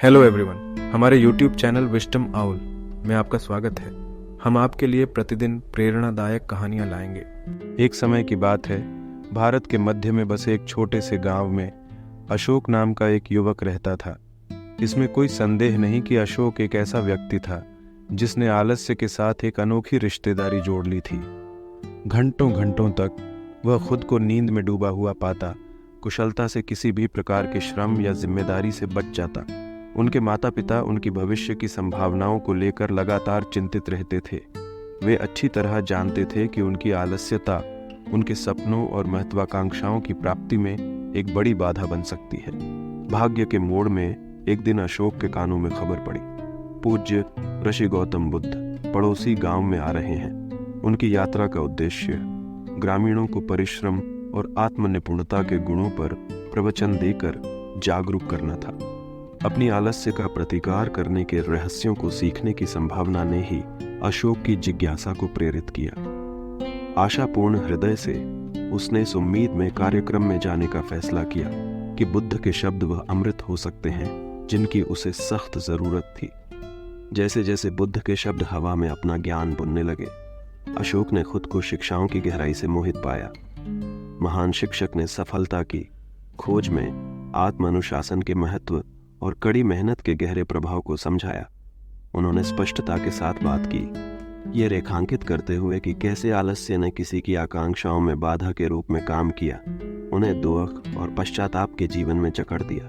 Hello everyone, हमारे YouTube channel wisdom owl में आपका स्वागत है। हम आपके लिए प्रतिदिन प्रेरणादायक कहानियां लाएंगे। एक समय की बात है, भारत के मध्य में बसे एक छोटे से गांव में अशोक नाम का एक युवक रहता था। इसमें कोई संदेह नहीं कि अशोक एक ऐसा व्यक्ति था जिसने आलस्य के साथ एक अनोखी रिश्तेदारी जोड़ ली थी। घंटों घंटों तक वह खुद को नींद में डूबा हुआ पाता, कुशलता से किसी भी प्रकार के श्रम या जिम्मेदारी से बच जाता। उनके माता पिता उनकी भविष्य की संभावनाओं को लेकर लगातार चिंतित रहते थे। वे अच्छी तरह जानते थे कि उनकी आलस्यता उनके सपनों और महत्वाकांक्षाओं की प्राप्ति में एक बड़ी बाधा बन सकती है। भाग्य के मोड़ में एक दिन अशोक के कानों में खबर पड़ी, पूज्य ऋषि गौतम बुद्ध पड़ोसी गांव में आ रहे हैं। उनकी यात्रा का उद्देश्य ग्रामीणों को परिश्रम और आत्मनिपुणता के गुणों पर प्रवचन देकर जागरूक करना था। अपनी आलस्य का प्रतिकार करने के रहस्यों को सीखने की संभावना ने ही अशोक की जिज्ञासा को प्रेरित किया। आशापूर्ण हृदय से उसने इस उम्मीद में कार्यक्रम में जाने का फैसला किया कि बुद्ध के शब्द वह अमृत हो सकते हैं जिनकी उसे सख्त जरूरत थी। जैसे जैसे बुद्ध के शब्द हवा में अपना ज्ञान बुनने लगे, अशोक ने खुद को शिक्षाओं की गहराई से मोहित पाया। महान शिक्षक ने सफलता की खोज में आत्म अनुशासन के महत्व और कड़ी मेहनत के गहरे प्रभाव को समझाया। उन्होंने स्पष्टता के साथ बात की, ये रेखांकित करते हुए कि कैसे आलस्य ने किसी की आकांक्षाओं में बाधा के रूप में काम किया, उन्हें दुख और पश्चाताप के जीवन में जकड़ दिया।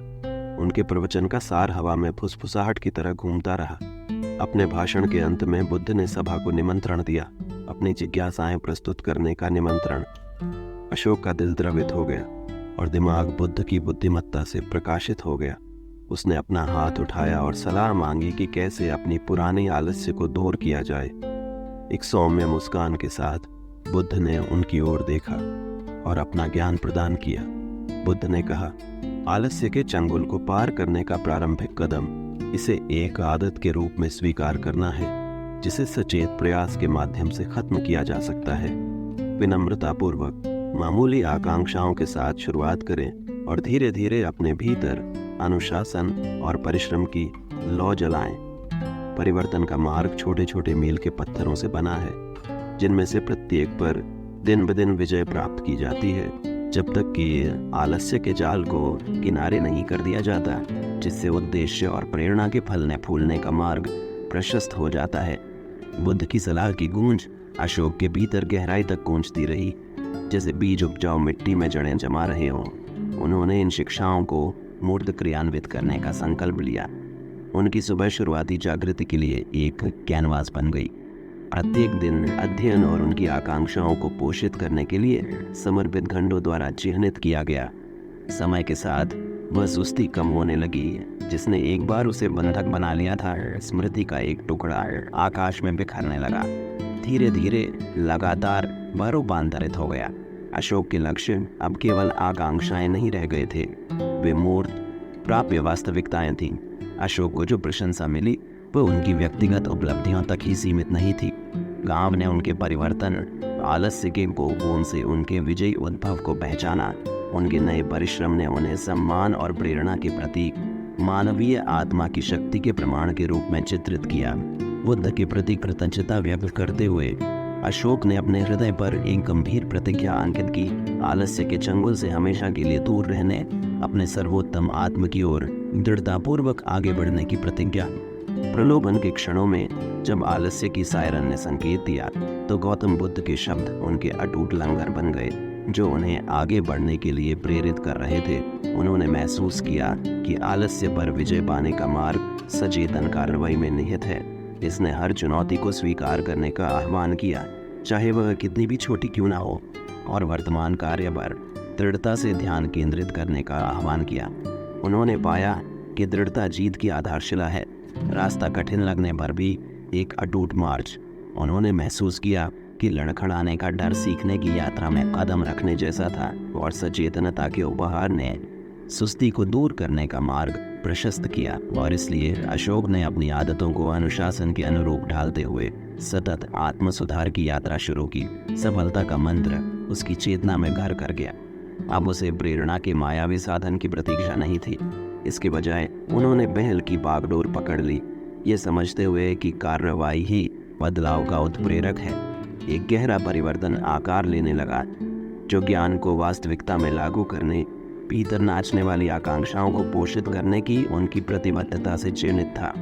उनके प्रवचन का सार हवा में फुसफुसाहट की तरह घूमता रहा। अपने भाषण के अंत में बुद्ध ने सभा को निमंत्रण दिया, अपनी जिज्ञासाएं प्रस्तुत करने का निमंत्रण। अशोक का दिल द्रवित हो गया और दिमाग बुद्ध की बुद्धिमत्ता से प्रकाशित हो गया। उसने अपना हाथ उठाया और सलाह मांगी कि कैसे अपनी पुरानी आलस्य को दूर किया जाए। एक सौम्य मुस्कान के साथ बुद्ध ने उनकी ओर देखा और अपना ज्ञान प्रदान किया। बुद्ध ने कहा, आलस्य के चंगुल को पार करने का प्रारंभिक कदम इसे एक आदत के रूप में स्वीकार करना है, जिसे सचेत प्रयास के माध्यम से खत्म किया जा सकता है। विनम्रतापूर्वक मामूली आकांक्षाओं के साथ शुरुआत करें और धीरे धीरे अपने भीतर अनुशासन और परिश्रम की लौ जलाएं। परिवर्तन का मार्ग छोटे छोटे मील के पत्थरों से बना है, जिनमें से प्रत्येक पर दिन ब दिन विजय प्राप्त की जाती है, जब तक कि आलस्य के जाल को किनारे नहीं कर दिया जाता, जिससे उद्देश्य और प्रेरणा के फलने फूलने का मार्ग प्रशस्त हो जाता है। बुद्ध की सलाह की गूंज अशोक के भीतर गहराई तक गूंजती रही, जैसे बीज उपजाऊ मिट्टी में जड़ें जमा रहे हों। उन्होंने इन शिक्षाओं को मूर्त क्रियान्वित करने का संकल्प लिया। उनकी सुबह शुरुआती जागृति के लिए एक कैनवास बन गई। प्रत्येक दिन अध्ययन और उनकी आकांक्षाओं को पोषित करने के लिए समर्पित घंटों द्वारा चिह्नित किया गया। समय के साथ वह सुस्ती कम होने लगी, जिसने एक बार उसे बंधक बना लिया था। स्मृति का एक टुकड़ा आकाश में बिखरने लगा, धीरे धीरे लगातार रूपांतरित हो गया। अशोक के लक्ष्य अब केवल आकांक्षाएं नहीं रह गए थे, वे मूर्त प्राप्य वास्तविकताएं थीं। अशोक को जो प्रशंसा मिली वह उनकी व्यक्तिगत उपलब्धियों तक ही सीमित नहीं थी। गांव ने उनके परिवर्तन, आलस्य के कोपून से उनके विजयी उद्भव को पहचाना। उनके नए परिश्रम ने उन्हें सम्मान और प्रेरणा के प्रतीक, मानवीय आत्मा की शक्ति के प्रमाण के रूप में चित्रित किया। बुद्ध के प्रति कृतज्ञता व्यक्त करते हुए अशोक ने अपने हृदय पर एक गंभीर प्रतिज्ञा अंकित की, आलस्य के चंगुल से हमेशा के लिए दूर रहने, अपने सर्वोत्तम आत्म की ओर दृढ़तापूर्वक आगे बढ़ने की प्रतिज्ञा। प्रलोभन के क्षणों में जब आलस्य की सायरन ने संकेत दिया, तो गौतम बुद्ध के शब्द उनके अटूट लंगर बन गए, जो उन्हें आगे बढ़ने के लिए प्रेरित कर रहे थे। उन्होंने महसूस किया कि आलस्य पर विजय पाने का मार्ग सचेतन कार्रवाई में निहित है। इसने हर चुनौती को स्वीकार करने का आह्वान किया, चाहे वह कितनी भी छोटी क्यों ना हो, और वर्तमान कार्य पर दृढ़ता से ध्यान केंद्रित करने का आह्वान किया। उन्होंने पाया कि दृढ़ता जीत की आधारशिला है, रास्ता कठिन लगने पर भी एक अटूट मार्च। उन्होंने महसूस किया कि लड़खड़ाने का डर सीखने की यात्रा में कदम रखने जैसा था, और सचेतनता के उपहार ने सुस्ती को दूर करने का मार्ग प्रशस्त किया। और इसलिए अशोक ने अपनी आदतों को अनुशासन के अनुरूप ढालते हुए सतत आत्म सुधार की यात्रा शुरू की। सफलता का मंत्र उसकी चेतना में घर कर गया। अब उसे प्रेरणा के मायावी साधन की प्रतीक्षा नहीं थी, इसके बजाय उन्होंने पहल की बागडोर पकड़ ली, ये समझते हुए कि कार्रवाई ही बदलाव का उत्प्रेरक है। एक गहरा परिवर्तन आकार लेने लगा, जो ज्ञान को वास्तविकता में लागू करने, भीतर नाचने वाली आकांक्षाओं को पोषित करने की उनकी प्रतिबद्धता से चिन्हित था।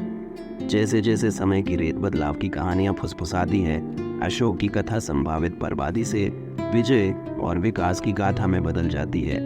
जैसे जैसे समय की रेत बदलाव की कहानियां फुसफुसाती है, अशोक की कथा संभावित बर्बादी से विजय और विकास की गाथा में बदल जाती है।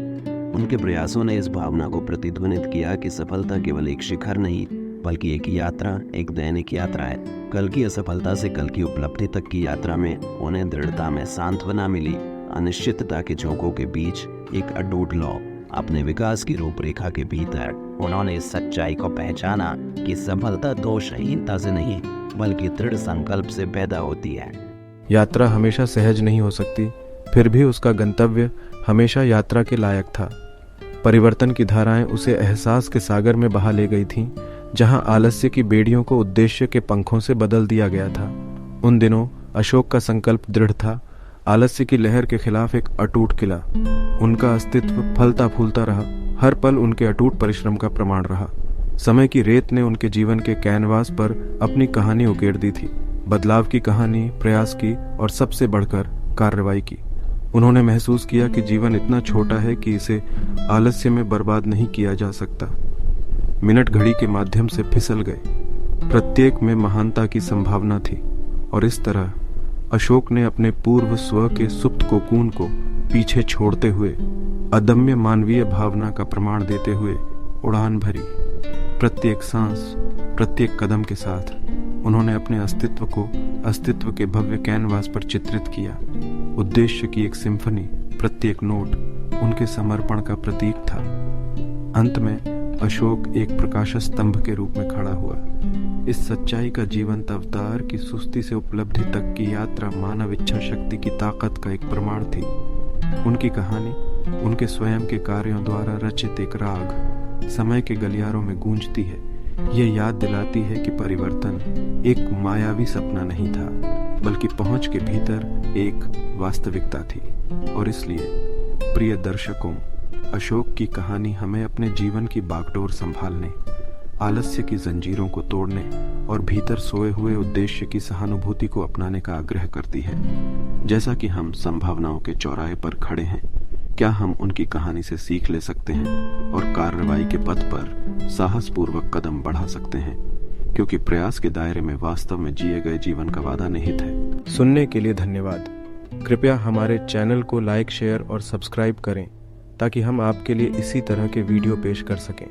उनके प्रयासों ने इस भावना को प्रतिध्वनित किया कि सफलता केवल एक शिखर नहीं, बल्कि एक यात्रा, एक दैनिक यात्रा है। कल की असफलता से कल की उपलब्धि तक की यात्रा में उन्हें दृढ़ता में सांत्वना मिली। अनिश्चितता के झोंकों के बीच एक अटूट लौ, अपने विकास की रूपरेखा के भीतर उन्होंने इस सच्चाई को पहचाना कि सफलता दोषहीनता से नहीं, बल्कि दृढ़ संकल्प से पैदा होती है। यात्रा हमेशा सहज नहीं हो सकती, फिर भी उसका गंतव्य हमेशा यात्रा के लायक था। परिवर्तन की धाराएं उसे एहसास के सागर में बहा ले गई थीं, जहां आलस्य की बेड़ियों को उद्देश्य के पंखों से बदल दिया गया था। उन दिनों अशोक का संकल्प दृढ़ था, आलस्य की लहर के खिलाफ एक अटूट किला। उनका अस्तित्व फलता फूलता रहा, हर पल उनके अटूट परिश्रम का प्रमाण रहा। समय की रेत ने उनके जीवन के कैनवास पर अपनी कहानी उकेर दी थी, बदलाव की कहानी, प्रयास की और सबसे बढ़कर कार्रवाई की। उन्होंने महसूस किया कि जीवन इतना छोटा है कि इसे आलस्य में बर्बाद नहीं किया जा सकता। मिनट घड़ी के माध्यम से फिसल गए, प्रत्येक में महानता की संभावना थी, और इस तरह अशोक ने अपने पूर्व स्व के सुप्त कोकून को पीछे छोड़ते हुए अदम्य मानवीय भावना का प्रमाण देते हुए उड़ान भरी। प्रत्येक सांस, प्रत्येक कदम के साथ उन्होंने अपने अस्तित्व को अस्तित्व के भव्य कैनवास पर चित्रित किया। उद्देश्य की एक सिम्फनी, प्रत्येक नोट उनके समर्पण का प्रतीक था। अंत में अशोक एक प्रकाश स्तंभ के रूप में खड़ा हुआ। इस सच्चाई का जीवंत अवतार की सुस्ती से उपलब्धि तक की यात्रा मानव इच्छा शक्ति की ताकत का एक प्रमाण थी। उनकी कहानी उनके स्वयं के कार्यों द्वारा रचित एक राग समय के गलियारों में गूंजती है। ये याद दिलाती है कि परिवर्तन एक मायावी सपना नहीं था, बल्कि पहुंच के भीतर एक वास्तविकता थी। और इसलिए प्रिय दर्शकों, अशोक की कहानी हमें अपने जीवन की बागडोर संभालने, आलस्य की जंजीरों को तोड़ने और भीतर सोए हुए उद्देश्य की सहानुभूति को अपनाने का आग्रह करती है। जैसा कि हम संभावनाओं के चौराहे पर खड़े हैं, क्या हम उनकी कहानी से सीख ले सकते हैं और कार्रवाई के पथ पर साहसपूर्वक कदम बढ़ा सकते हैं, क्योंकि प्रयास के दायरे में वास्तव में जिए गए जीवन का वादा निहित है। सुनने के लिए धन्यवाद। कृपया हमारे चैनल को लाइक, शेयर और सब्सक्राइब करें, ताकि हम आपके लिए इसी तरह के वीडियो पेश कर सकें।